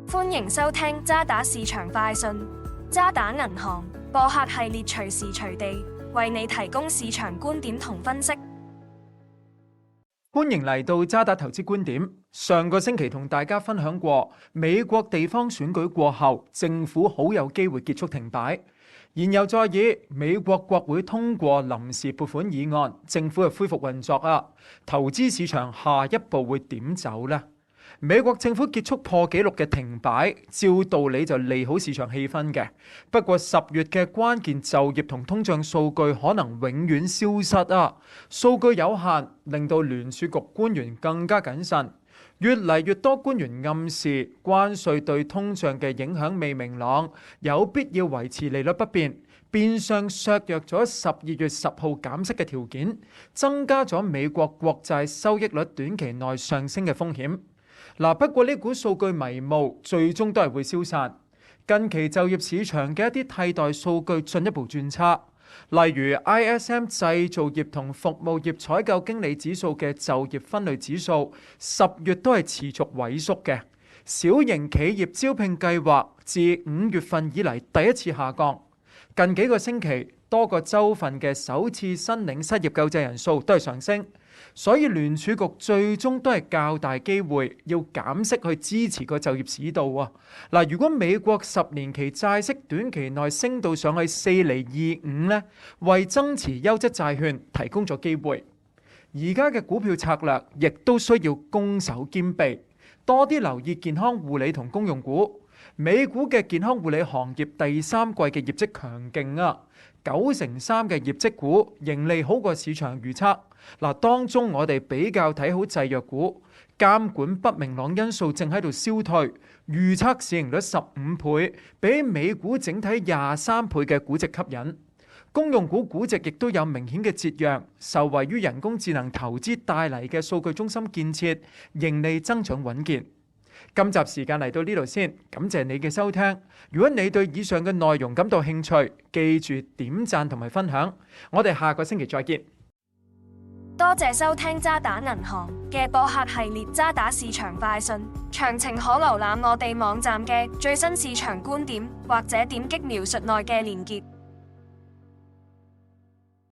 歡迎收聽渣打市場快訊。渣打銀行播客系列隨時隨地為你提供市場觀點同分析。歡迎嚟到渣打投資觀點。上個星期同大家分享過，美國地方選舉過後，政府好有機會結束停擺。言猶在耳，美國國會通過臨時撥款議案，政府就恢復運作啊。投資市場下一步會點走呢？美國政府結束破紀錄嘅停擺，照道理就利好市場氣氛嘅。不過10月嘅關鍵就業同通脹數據可能永遠消失啊！數據有限，令到聯儲局官員更加謹慎。越嚟越多官員暗示關稅對通脹嘅影響未明朗，有必要維持利率不變，變相削弱咗12月10號減息嘅條件，增加咗美國國債收益率短期內上升嘅風險。不過呢股數據迷霧，最終都係會消散。近期就業市場嘅一啲替代數據進一步轉差，例如 ISM 製造業同服務業採購經理指數嘅就業分類指數，10月都係持續萎縮嘅。小型企業招聘計劃自5月份以嚟第一次下降。近幾個星期，多個州份嘅首次申領失業救濟人數都係上升。所以聯儲局最終都係較大機會要減息去支持個就業市道啊！如果美國10年期債息短期內升到上去4.25厘呢，為增持優質債券提供咗機會。而家嘅股票策略亦都需要攻守兼備，多啲留意健康護理同公用股。美股嘅健康護理行業第三季嘅業績強勁啊，9成3嘅業績股盈利好過市場預測。當中我哋比較睇好製藥股，監管不明朗因素正喺度消退，預測市盈率15倍，比美股整體23倍嘅估值吸引。公用股估值亦都有明顯嘅折讓，受惠於人工智能投資帶嚟嘅數據中心建設，盈利增長穩健。今集時間嚟到呢度先，感謝你嘅收聽。如果你對以上嘅內容感到興趣，記住點讚同埋分享。我哋下個星期再見。多謝收聽渣打銀行嘅播客系列渣打市場快訊，詳情可瀏覽我哋網站嘅最新市場觀點，或者點擊描述內嘅連結。